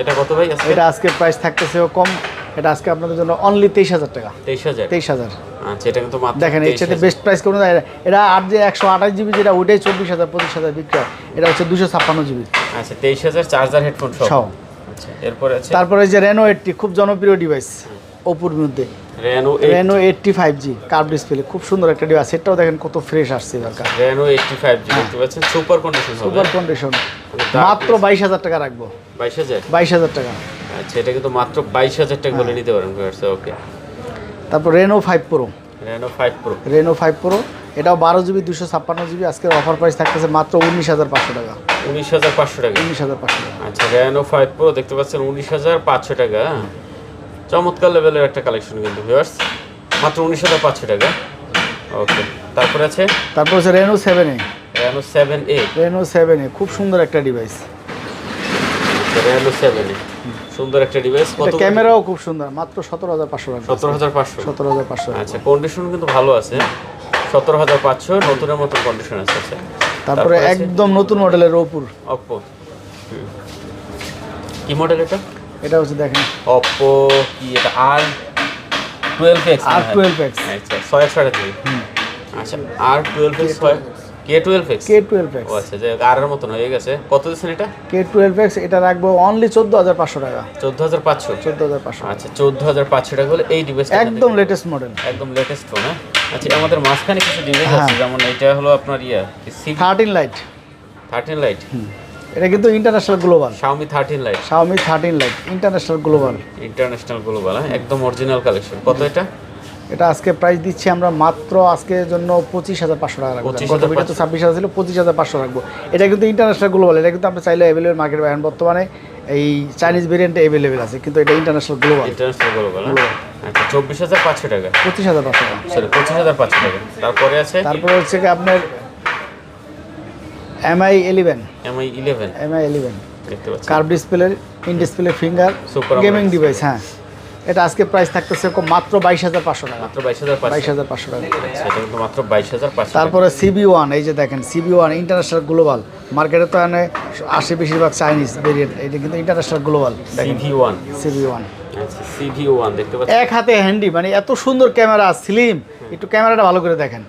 এটা কত ভাই আজকে? এটা আজকে প্রাইস থাকতেছে কম এটা আজকে আপনাদের জন্য অনলি 23,000 টাকা। 23,000। 23,000। আচ্ছা, এটা কিন্তু মাত্র দেখেন এর সাথে বেস্ট প্রাইস কোনো যায় না। এটা 8 যে 128 জিবি যেটা ওইটাই 24,000 25,000 বিক্রি হয়। এটা হচ্ছে 256 জিবি। আচ্ছা, 23,000 চার্জার হেডফোন সহ। সহ। আচ্ছা, এরপরে আছে তারপরে যে Reno 80 খুব জনপ্রিয় ডিভাইস ওপোর মধ্যে। Reno 80 5G কার্ভ ডিসপ্লে খুব সুন্দর একটা ডিভাইস। এটাও দেখেন কত ফ্রেশ আসছে এবারকার। Reno 85G দেখতে পাচ্ছেন, সুপার কন্ডিশন হবে। Super condition. মাত্র 22,000 টাকা রাখবো। 22,000। 22,000 টাকা। আচ্ছা, এটা কিন্তু মাত্র 22,000 টাকা বলে নিতে পারেন ভিউয়ার্স। ওকে। তারপর Reno 5 Pro। Reno 5 Pro। Reno 5 Pro এটাও 12 জিবি 256 জিবি। আজকের অফার প্রাইস থাকতেছে মাত্র 19,500 টাকা। 19,500 টাকা। 19,500 টাকা। আচ্ছা, Reno 5 Pro দেখতে পাচ্ছেন 19,500 টাকা। চমৎকার লেভেলের একটা কালেকশন কিন্তু ভিউয়ার্স, মাত্র 19,500 টাকা। ওকে। তারপরে আছে তারপর হচ্ছে Reno 7A। Reno 7A। Reno 7A খুব সুন্দর একটা ডিভাইস। Reno 7A সুন্দর একটা ডিভাইস। এটা ক্যামেরাও খুব সুন্দর। মাত্র 17,500 টাকা। 17,500। 17,500। আচ্ছা, কন্ডিশন কিন্তু ভালো আছে। 17,500 নতুনের মতো কন্ডিশন আছে। আচ্ছা, তারপরে একদম নতুন মডেলের Oppo। কি মডেল এটা? এটা হচ্ছে দেখেন Oppo কি এটা R12X। R12X। আচ্ছা, 628 জিবি। আচ্ছা, R12X K12X। K12X। ও আচ্ছা, যে আর এর মতন হয়ে গেছে। কত দিচ্ছেন এটা? K12X এটা রাখবো অনলি 14,500 টাকা। 14,500। 14,500। আচ্ছা, 14,500 টাকা হলে এই ডিভাইসটা একদম লেটেস্ট মডেল। একদম লেটেস্ট ফোন। হ্যাঁ। আচ্ছা, আমাদের মাঝখানে কিছু ডিভাইস আছে, যেমন এটা হলো আপনার 13 লাইট। 13 লাইট। এটা কিন্তু international global. Xiaomi 13 light. Xiaomi 13 light international global. International global. একদম অরিজিনাল কালেকশন। কত এটা? এটা আজকে প্রাইস দিচ্ছি আমরা মাত্র আজকের জন্য 25,500 টাকা রাখবো। 25,500 গত ভিডিও তো 26,000 ছিল, 25,500 রাখবো। এটা কিন্তু ইন্টারন্যাশনাল গ্লোবাল। এটা কিন্তু আপনি চাইলে অ্যাভেলেবল মার্কেটে পাবেন। বর্তমানে এই চাইনিজ ভেরিয়েন্টে অ্যাভেলেবেল আছে, কিন্তু এটা ইন্টারন্যাশনাল গ্লোবাল। International global. আচ্ছা, 24,500 টাকা। 25,500 টাকা। সরি, 25,500 টাকা। তারপরে আছে তারপরে হচ্ছে কি আপনার MI 11। MI 11 দেখতে পাচ্ছেন। Curve display, in display finger Super gaming AMOLED device. হ্যাঁ, এটা আজকে প্রাইস থাকতেছে মাত্র 22,500 টাকা। মাত্র 22,500। 22,500 টাকা। আচ্ছা, এটা কিন্তু মাত্র 22,500। তারপরে CB1 এই যে দেখেন CB1 ইন্টারন্যাশনাল গ্লোবাল। মার্কেটে তো এনে আসে বেশিরভাগ চাইনিজ ভেরিয়েন্ট, এটা কিন্তু ইন্টারন্যাশনাল গ্লোবাল। CV1। CB1 আচ্ছা, CV1 দেখতে পাচ্ছেন। এক হাতে হ্যান্ডি, মানে এত সুন্দর ক্যামেরা, স্লিম। একটু ক্যামেরাটা ভালো করে দেখেন।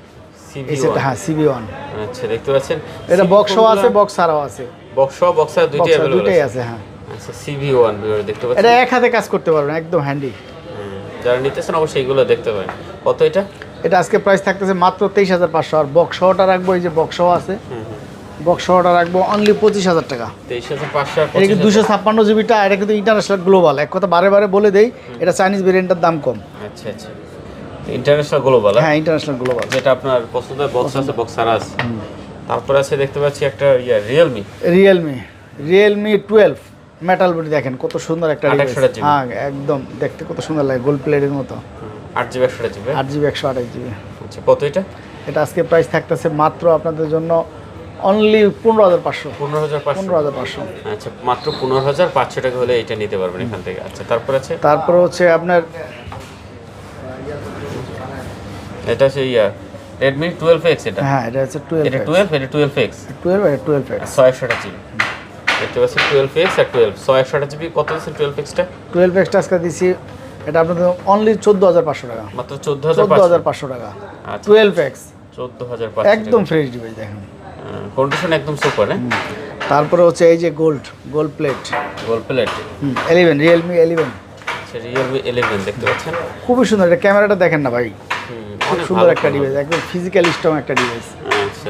এই সেটটা, CV1। হ্যাঁ CB1। আচ্ছা, দেখতে পাচ্ছেন। এটা বক্সও আছে, বক্স ছাড়াও আছে। বক্সার দুইটাই अवेलेबल দুইটাই আছে। আছে। হ্যাঁ, আচ্ছা, CV1 দেখতে পাচ্ছেন। এটা এক হাতে কাজ করতে পারবেন, একদম হ্যান্ডি। যারা নিতেছেন অবশ্যই এগুলো দেখতে পারেন। কত এটা? এটা আজকে প্রাইস থাকতেছে মাত্র 23,500। আর বক্সটা রাখবো, এই যে বক্সও আছে, বক্সটা রাখবো অনলি 25,000 টাকা। 23,500। এটা কিন্তু 256 জিবিটা। এটা কিন্তু ইন্টারন্যাশনাল গ্লোবাল। এক কথা বারে বারে বলে দেই, এটা চাইনিজ ভেরিয়েন্টের দাম কম। আচ্ছা আচ্ছা, ইন্টারন্যাশনাল গ্লোবাল। হ্যাঁ, ইন্টারন্যাশনাল গ্লোবাল। যেটা আপনার পছন্দের বক্স আছে, বক্সার আছে। তারপর আছে দেখতে পাচ্ছি একটা রিয়েলমি 12 মেটাল বডি। দেখেন কত সুন্দর একটা ডিভাইস। 28 GB। হ্যাঁ, একদম দেখতে কত সুন্দর লাগে, গোল্ড প্লেটের মতো। 8GB 128GB। 8GB 128 GB. আচ্ছা, কত এটা? এটা আজকে প্রাইস থাকতেছে মাত্র আপনাদের জন্য অনলি 15,500। 15,500। 15,500। আচ্ছা, মাত্র 15,500 টাকা হলে এটা নিতে পারবেন এখান থেকে। আচ্ছা, তারপর আছে তারপর হচ্ছে আপনার এটা হচ্ছে Redmi 12X। এটা হ্যাঁ, এটা হচ্ছে 12 এটা 12, এটা 12X। 12X। 628GB দেখতে পাচ্ছি। 12X আর 12 628GB। কত দিচ্ছেন 12X-টা? 12X আজকে দিছি এটা আপনাদের অনলি 14,500 টাকা। মাত্র 14,500। 14,500 টাকা। আচ্ছা, 12X 14,500 একদম ফ্রেশ ডিভাইস। দেখেন কন্ডিশন একদম সুপার। হ্যাঁ। তারপরে হচ্ছে এই যে gold plate gold plate. 11 Realme 11। আচ্ছা, Realme 11 দেখতে পাচ্ছেন। খুবই সুন্দর। এটা ক্যামেরাটা দেখেন না ভাই, খুব অনেক সুন্দর ভালো একটা ডিভাইস, একদম ফিজিক্যাল স্ট্রং একটা ডিভাইস। আচ্ছা,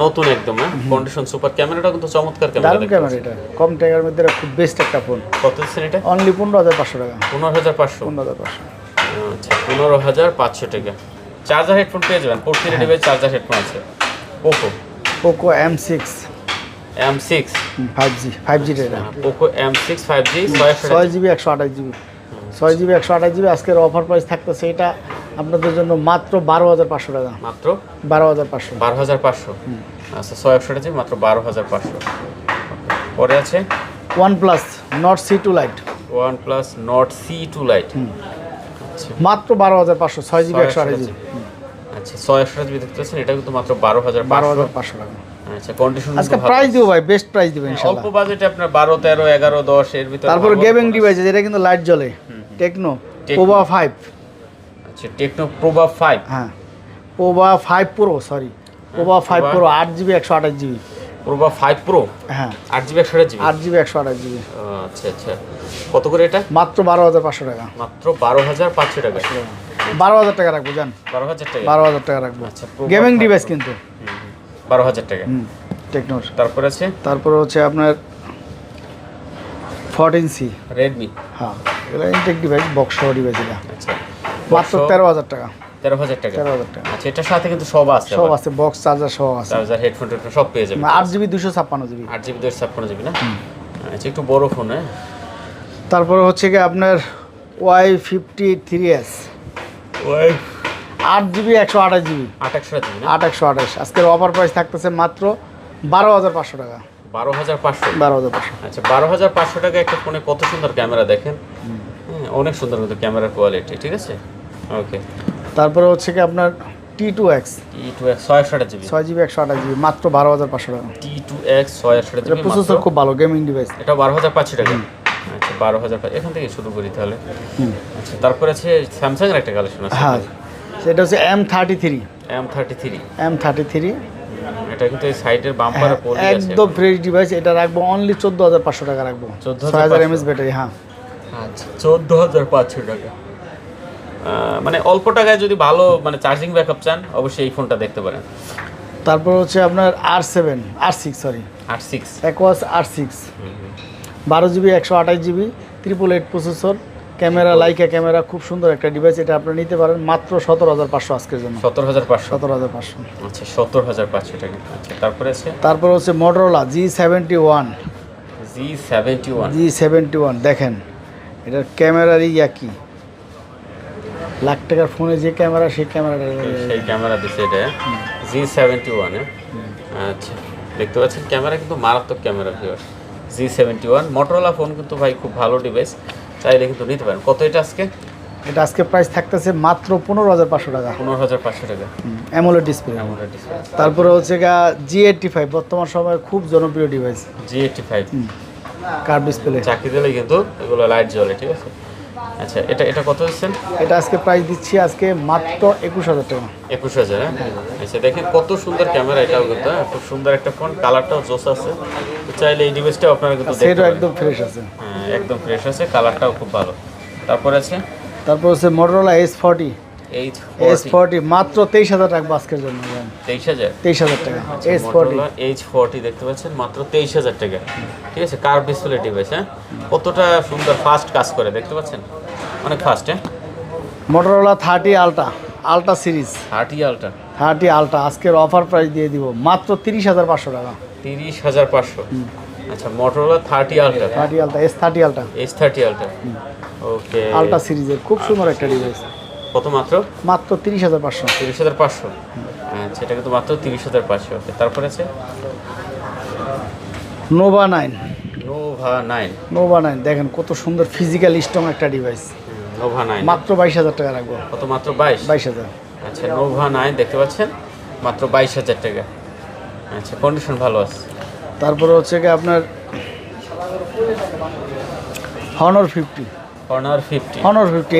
নতুন একদম। হ্যাঁ, কন্ডিশন সুপার। ক্যামেরাটা কিন্তু চমৎকার ক্যামেরা। দারুণ ক্যামেরা। এটা কম টাকার মধ্যে এটা খুব বেস্ট একটা ফোন। কত দিচ্ছেন এটা? অনলি 15,500 টাকা। 15,500। 15,500। আচ্ছা, 15,500 টাকা। চার্জার হেডফোন পেয়ে যাবেন। প্রতিটা ডিভাইস চার্জার হেডফোন আছে। পোকো M6 M6 5G এটা। Poco M6 5G 6GB 128GB। 6GB 128GB আজকের অফার প্রাইস থাকতেছে এটা আপনাদের জন্য মাত্র 12,500 টাকা। মাত্র 12,500। 12,500। আচ্ছা, 628GB মাত্র 12,500। পরে আছে OnePlus Nord C2 Lite। OnePlus Nord C2 Lite। আচ্ছা, মাত্র 12,500। 6GB 128GB। আচ্ছা, 628GB দেখতে পাচ্ছেন। এটা কিন্তু মাত্র 12,500। 12,500 টাকা। আচ্ছা, কন্ডিশন আজকে প্রাইস দিব ভাই, বেস্ট প্রাইস দিবেন ইনশাআল্লাহ। অল্প বাজেটে আপনার 12, 13, 11, 10 এর ভিতরে। তারপর গেমিং ডিভাইস, যেটা কিন্তু লাইট জ্বলে, টেকনো পোভা 5। আচ্ছা টেকনো প্রোভা 5। হ্যাঁ, Pova 5 pro, sorry Pova 5 pro, 8GB 128GB। Pova 5 pro, হ্যাঁ 8GB 128GB। 8GB 128GB। আচ্ছা আচ্ছা, কত করে এটা? মাত্র 12,500 টাকা। মাত্র 12,500 টাকা। 12,000 টাকা রাখবো জান, 12,000 টাকা। 12,000 টাকা রাখবো। আচ্ছা, Proba গেমিং 5 ডিভাইস কিন্তু। 12,000 টাকা। টেকনোর। তারপর আছে তারপরে হচ্ছে আপনার 14C। রেডমি। হ্যাঁ, এগুলো ইনটেক ডিভাইস, বক্স সহ ডিভাইস এটা। আচ্ছা মাত্র 13,000 টাকা। 13,000 টাকা। 13,000 টাকা। আচ্ছা এটার সাথে কিন্তু সব আছে, সব আছে, বক্স চার্জার সহ আছে। চার্জার, হেডফোন টেডফোন সব পেয়ে যাবেন। 8GB 256GB। 8GB 256GB না? আচ্ছা একটু বড় ফোন। হ্যাঁ, তারপরে হচ্ছে কি আপনার Y53s, ওই 8GB 128GB। 828GB না? 828। আজকের অফার প্রাইস থাকতেছে মাত্র 12,500 টাকা। 12,500। 12,500। আচ্ছা 12,500 টাকা একটা ফোনে কত সুন্দর ক্যামেরা দেখেন। হ্যাঁ, অনেক সুন্দর কিন্তু ক্যামেরার কোয়ালিটি, ঠিক আছে। ওকে, তারপরে হচ্ছে কি আপনার T2X, T2X 628GB। 6GB 128GB, মাত্র 12,500 টাকা। T2X 628GB এটা প্রসেসর খুব ভালো, গেমিং ডিভাইস। এটা 12,500 টাকা। আচ্ছা 12,000, এখান থেকে শুরু করি তাহলে। আচ্ছা তারপরে আছে স্যামসাং এর একটা কালেকশন আছে। হ্যাঁ, সেটা হচ্ছে M33। M33। M33 এটা কিন্তু এই সাইডের বাম্পারে পলি আছে। একদম ফ্রেশ ডিভাইস। এটা রাখবো অনলি 14,500 টাকা রাখবো। 14,500 6000 mAh ব্যাটারি। হ্যাঁ, আচ্ছা 14,500 টাকা। মানে অল্প টাকায় যদি ভালো মানে চার্জিং ব্যাকআপ চান অবশ্যই এই ফোনটা দেখতে পারেন। তারপর হচ্ছে আপনার R6 sorry 8.6। Aquos R6, 12GB 128GB, 888 processor, camera Leica camera, খুব সুন্দর একটা ডিভাইস। এটা আপনারা নিতে পারেন মাত্র 17,500 আজকের জন্য। 17,500। 17,500। আচ্ছা 17,500 টাকা। আচ্ছা তারপরে আছে তারপর হচ্ছে Motorola G71। G71 দেখেন এটার ক্যামেরার কি লাখ টাকার ফোনে যে ক্যামেরা, সেই ক্যামেরাটা সেই ক্যামেরা দিছে এটা। G71 আচ্ছা দেখতে পাচ্ছেন ক্যামেরা কিন্তু মারাত্মক camera. Viewer G71 Motorola phone কিন্তু ভাই খুব ভালো ডিভাইস, চাইলে কিন্তু নিতে পারেন। কত এটা আজকে? এটা আজকে প্রাইস থাকতেছে মাত্র 15,500 টাকা। 15,500 টাকা। AMOLED display. আমাদের ডিসপ্লে। তারপরে হচ্ছে G85, বর্তমান সময়ে খুব জনপ্রিয় ডিভাইস। G85 curve display. চাকি দিলে কিন্তু এগুলো লাইট জ্বলে, ঠিক আছে। আচ্ছা এটা এটা কত দিচ্ছেন? এটা আজকে প্রাইস দিচ্ছি আজকে মাত্র 21,000 টাকা। 21,000। আচ্ছা দেখেন কত সুন্দর ক্যামেরা, এটাও কিন্তু খুব সুন্দর একটা ফোন, কালারটাও জোস আছে। তো চাইলে এই ডিভাইসটাও আপনারা কিন্তু দেখতে সেটা পারেন। একদম ফ্রেশ আছে। হ্যাঁ একদম ফ্রেশ আছে, কালারটাও খুব ভালো। তারপর আছে তারপর হচ্ছে Motorola S40 H40 মাত্র 23,000 টাকা আজকের জন্য। 23,000। 23,000 টাকা S40। Motorola H40 দেখতে পাচ্ছেন মাত্র 23,000 টাকা, ঠিক আছে। Curve display device. হ্যাঁ, কতটা সুন্দর ফাস্ট কাজ করে দেখতে পাচ্ছেন, অনেক ফাস্ট। হ্যাঁ, Motorola 30 আলট্রা সিরিজ। 30 আলট্রা আজকের অফার প্রাইস দিয়ে দিব মাত্র 30,500 টাকা। 30,500। আচ্ছা Motorola 30 ultra. 30 ultra S30 ultra. S30 ultra. Okay, ultra সিরিজের খুব সুন্দর একটা ডিভাইস। কত? মাত্র 30,500। 30,500। আচ্ছা এটা কিন্তু মাত্র 30,500। ওকে, তারপর আছে Nova 9। Nova 9। দেখেন কত সুন্দর ফিজিক্যাল স্ট্রং একটা ডিভাইস। Nova 9 মাত্র 22,000 টাকা রাখবো। কত? মাত্র 22,000। আচ্ছা Nova 9 দেখতে পাচ্ছেন মাত্র 22,000 টাকা। আচ্ছা কন্ডিশন ভালো আছে। তারপরে হচ্ছে কি আপনার Honor 50।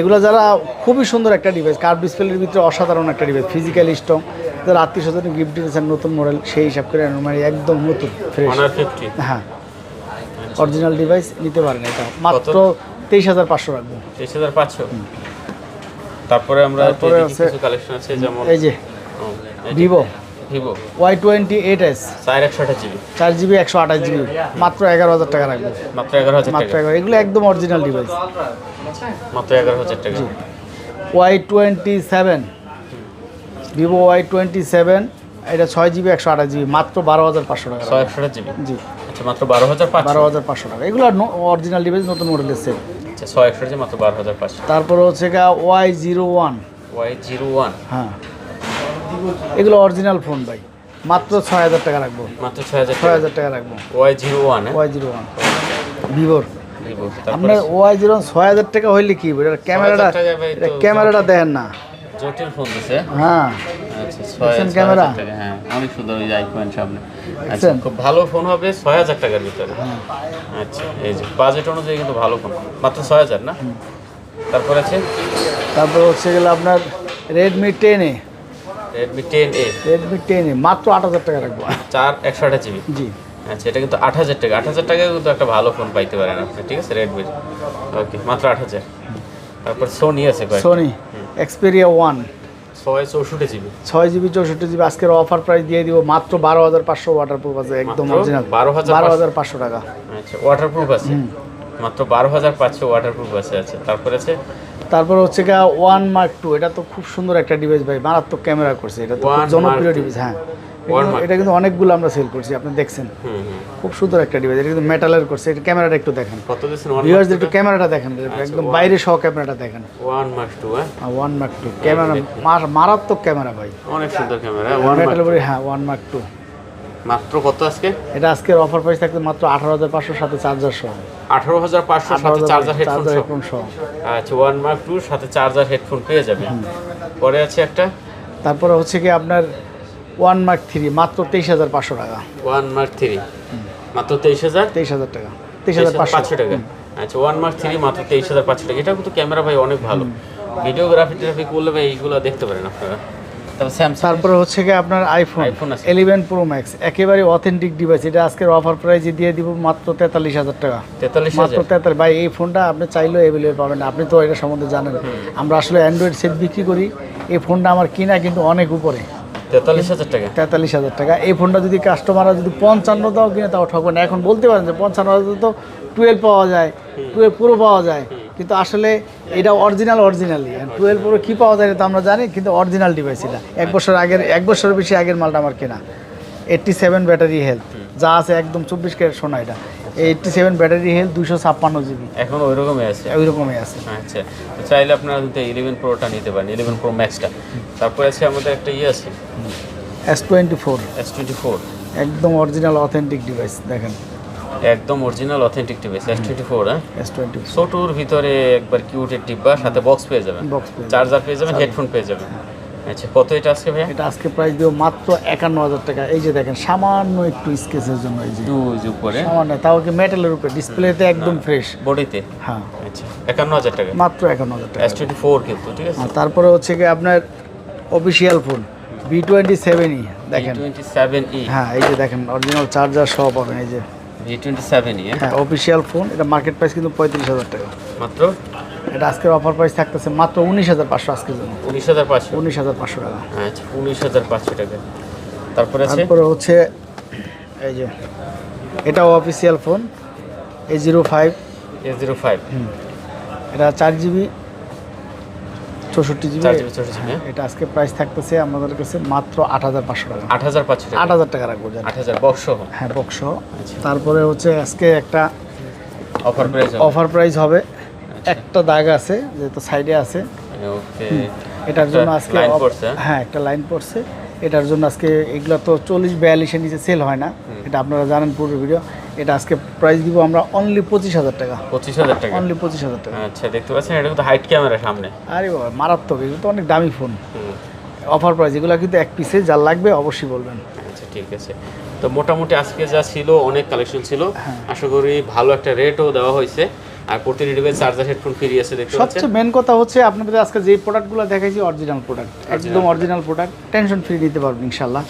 এগুলো যারা খুবই সুন্দর একটা ডিভাইস, কার্ভ ডিসপ্লের ভিতরে অসাধারণ একটা ডিভাইস, ফিজিক্যাল স্ট্রং, যারা আত্মীয়-স্বজন গিফট দিতেছেন নতুন মডেল, সেই হিসাব করে মানে একদম নতুন ফ্রেশ। Honor 50। হ্যাঁ, অরিজিনাল ডিভাইস নিতে পারেন। এটা মাত্র 23,500 রাখবো। 23,500। তারপরে আমরা তারপরে এদিকে আছে কিছু কালেকশন আছে, যেমন এই যে Vivo Vivo Y28s 428GB। 4GB 128GB, মাত্র 11,000 টাকা রাখবো। মাত্র 11,000 মাত্র টাকা। 11, এগুলো একদম অরিজিনাল ডিভাইস। মাত্র 11,000 টাকা। Y27 Vivo Y27, এটা 6GB 128GB, মাত্র 12,500 টাকা। 628GB। জি, আচ্ছা মাত্র 12,500। 12,500 টাকা। এগুলো অরিজিনাল ডিভাইস, নতুন মডেলের সেট। আচ্ছা 628 মাত্র 12,500। তারপরে হচ্ছে Y01। Y01। হ্যাঁ, এগুলো অরিজিনাল ফোন ভাই, মাত্র 6,000 টাকা রাখবো। মাত্র 6,000 টাকা। 6,000 টাকা রাখবো। Y01। Y01 ভিভোর। ভিভো। আপনার Y01 6,000 টাকা হইলে কি এটা ক্যামেরাটা, 6,000 টাকা ভাই তো ক্যামেরাটা দেখেন না। জটিল ফোন দিছে। হ্যাঁ, আচ্ছা দেখছেন 6,000 ক্যামেরা? টাকা। হ্যাঁ অনেক সুন্দর এই আইফোন সামনে। আচ্ছা দেখছেন? খুব ভালো ফোন হবে 6,000 টাকার ভিতরে। আচ্ছা এই যে বাজেট অনুযায়ী কিন্তু ভালো ফোন, মাত্র 6,000 না? তারপর আছে তারপর হচ্ছে গেলে আপনার Redmi 10A, Redmi 10A, Redmi 10A মাত্র 8000 টাকা রাখবো। 128 জিবি। জি আচ্ছা, এটা কিন্তু 8000 টাকা, 8000 টাকায় কিন্তু একটা ভালো ফোন পাইতে পারেন আপনি, ঠিক আছে, রেডমির। ওকে, মাত্র 8000। তারপর সোনি আছে কয়েকটা, Sony Xperia 1 664 GB. 6GB 64GB আজকের অফার প্রাইস দিয়ে দিব মাত্র 12500 ওয়াটারপ্রুফ আছে একদম মাত্র অরিজিনাল 12,500 টাকা। আচ্ছা, ওয়াটারপ্রুফ আছে, মাত্র 12500 ওয়াটারপ্রুফ আছে। আচ্ছা, তারপর আছে তারপর হচ্ছে গিয়ে 1 Mark 2, এটা তো খুব সুন্দর একটা ডিভাইস ভাই, মারাত্মক ক্যামেরা করছে, এটা তো খুব 1 Mark জনপ্রিয় 2 ডিভাইস। হ্যাঁ, One Mark এটা কিন্তু অনেকগুলো আমরা সেল করছি, আপনি দেখছেন, খুব সুন্দর একটা ডিভাইস। এটা কিন্তু মেটালের করছে, এটা ক্যামেরাটা একটু দেখেন, কত দিয়েছেন? ভিউয়ার্স একটু ক্যামেরাটা দেখেন, একদম বাইরে সহ ক্যামেরাটা দেখেন। 1 Mark 2, হ্যাঁ, 1 Mark 2 ক্যামেরা, মারাত্মক ক্যামেরা ভাই, অনেক সুন্দর ক্যামেরা। 1 Mark মেটালের উপরে, হ্যাঁ 1 Mark 2। মাত্র কত আজকে? এটা আজকের অফার প্রাইস থাকবে মাত্র 18500 সাথে চার্জার সহ, 18500 সাথে চার্জার হেডফোন সহ। হেডফোন সহ। আচ্ছা, 1 Mark 2 সাথে চার্জার হেডফোন পেয়ে যাবেন। পরে আছে একটা তারপরে হচ্ছে কি আপনার 1 Mark 3 মাত্র 23500 টাকা, 1 Mark 3 মাত্র 23000 টাকা, 23500 টাকা। আচ্ছা, 1 Mark 3 মাত্র 23500 টাকা। এটা কিন্তু ক্যামেরা ভাই অনেক ভালো, ভিডিওগ্রাফি করলে ভাই এইগুলো দেখতে পারেন আপনারা। তারপর স্যামসাং, তারপরে হচ্ছে কি আপনার আইফোন iPhone আছে। 11 Pro Max একেবারে অথেন্টিক ডিভাইস, এটা আজকের অফার প্রাইসে দিয়ে দিব মাত্র 43000 টাকা, মাত্র 43000। 43। ভাই এই ফোনটা আপনি চাইলেও অ্যাভেলেবল পাবেন না, আপনি তো এটা সম্বন্ধে জানেন, আমরা আসলে অ্যান্ড্রয়েড সেট বিক্রি করি, এই ফোনটা আমার কিনা কিন্তু অনেক উপরে, 43000 টাকা। 43000 টাকা। এই ফোনটা যদি কাস্টমাররা যদি 55 দাও কিনে তাও ঠকবে না। এখন বলতে পারেন যে 55,000 তো 12 পাওয়া যায়, 12 Pro পাওয়া যায়, কিন্তু আসলে এটা অরিজিনালি 12 Pro কী পাওয়া যায় এটা তো আমরা জানি, কিন্তু অরিজিনাল ডিভাইস এটা। এক বছরের বেশি আগের মালটা আমার কেনা। 87 ব্যাটারি হেলথ যা আছে, একদম 24 ক্যারেট সোনা এটা। 87 ব্যাটারি হেলথ, 256 জিবি, এখন ওই রকমই আছে। ওই রকমই আছে। আচ্ছা, তো চাইলে আপনারা কিন্তু 11 প্রোটা নিতে পারেন, 11 প্রো ম্যাক্সটা। তারপর আছে আমাদের একটা আছে S24 S24, একদম অরিজিনাল অথেন্টিক ডিভাইস, দেখেন একদম অরিজিনাল অথেন্টিক ডিভাইস S24। হ্যাঁ, S24 ছোটুর ভিতরে একবার কিউটের ডিব্বা, সাথে বক্স পেয়ে যাবেন, বক্স পেয়ে চার্জার পেয়ে যাবেন, হেডফোন পেয়ে যাবেন। আচ্ছা, কত এটা আজকে ভাইয়া? এটা আজকে প্রাইস দিব মাত্র 51000 টাকা। এই যে দেখেন সামান্য একটু স্কেচের জন্য, এই যে যে উপরে সামান্য, তাও কি মেটালের উপরে, ডিসপ্লেতে একদম ফ্রেশ। বডিতে, হ্যাঁ আচ্ছা 51000 টাকা, মাত্র 51000 টাকা। S24 কিন্তু, ঠিক আছে। আর তারপরে হচ্ছে কি আপনার অফিসিয়াল ফোন V27E দেখেন, V27E, হ্যাঁ এই যে দেখেন অরিজিনাল চার্জার সহ পাবেন, এই যে V27E, হ্যাঁ অফিসিয়াল ফোন। এটা মার্কেট প্রাইস কিন্তু 35000 টাকা, মাত্র এটা আজকের অফার প্রাইস থাকতেছে মাত্র 19500 আজকের জন্য, 19500। 19500 টাকা। আচ্ছা, 19500 টাকা। তারপর আছে তারপরে হচ্ছে এই যে এটাও অফিসিয়াল ফোন A05, A05, এটা 4GB 64GB। 4GB 64GB, এটা আজকে প্রাইস থাকতেছে আমাদের কাছে মাত্র 8500 টাকা, 8500 টাকা, 8000 টাকা রাখবো জান। 8000 বক্স সহ। হ্যাঁ বক্স। তারপরে হচ্ছে আজকে একটা অফার প্রাইস অফার প্রাইস হবে, একটা দাগ আছে যেহেতু সাইডে আছে, ওকে, এটার জন্য আজকে লাইন পড়ছে। হ্যাঁ একটা লাইন পড়ছে, এটার জন্য আজকে এগুলো তো 40-42-এর নিচে সেল হয় না, এটা আপনারা জানেন পুরো ভিডিও। এটা আজকে প্রাইস দিব আমরা অনলি 25000 টাকা, 25000 টাকা, অনলি 25000 টাকা। আচ্ছা, দেখতে পাচ্ছেন এটা কিন্তু হাইট ক্যামেরা সামনে। আরে বাবা মারাত্মক, এগুলো তো অনেক দামি ফোন, অফার প্রাইস, এগুলো কিন্তু এক পিসে যার লাগবে অবশ্যই বলবেন। আচ্ছা, ঠিক আছে। তো মোটামুটি আজকে যা ছিল অনেক কালেকশন ছিল, আশা করি ভালো একটা রেটও দেওয়া হয়েছে, আর প্রতিটি ডিভাইস চার্জার হেডফোন ফ্রি আছে, দেখতে পাচ্ছেন। সবচেয়ে মেন কথা হচ্ছে আপনাদের আজকে যে প্রোডাক্টগুলো দেখাইছি অরিজিনাল প্রোডাক্ট, একদম অরিজিনাল প্রোডাক্ট, টেনশন ফ্রি নিতে পারবেন ইনশাল্লাহ।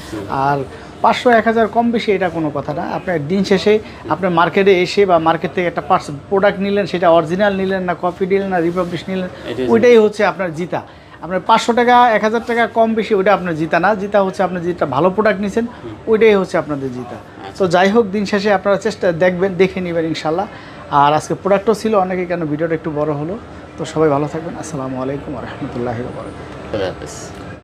আর 500-1000 কম বেশি এটা কোনো কথা না, আপনার দিন শেষে আপনার মার্কেটে এসে বা মার্কেট থেকে একটা প্রোডাক্ট নিলেন, সেটা অরিজিনাল নিলেন না কপি নিলেন না রিপাবলিশ নিলেন, ওইটাই হচ্ছে আপনার জিতা। আপনার 500 টাকা 1000 টাকা কম বেশি ওইটা আপনার জিতা না, জিতা হচ্ছে আপনার যেটা ভালো প্রোডাক্ট নিয়েছেন ওইটাই হচ্ছে আপনাদের জিতা। তো যাই হোক, দিন শেষে আপনারা দেখে নেবেন ইনশাল্লাহ। আর আজকে প্রোডাক্টও ছিল অনেকে, কেন ভিডিওটা একটু বড় হলো। তো সবাই ভালো থাকবেন, আসসালামু আলাইকুম ওয়া রাহমাতুল্লাহি ওয়া বারাকাতুহু। আল্লাহ হাফেজ।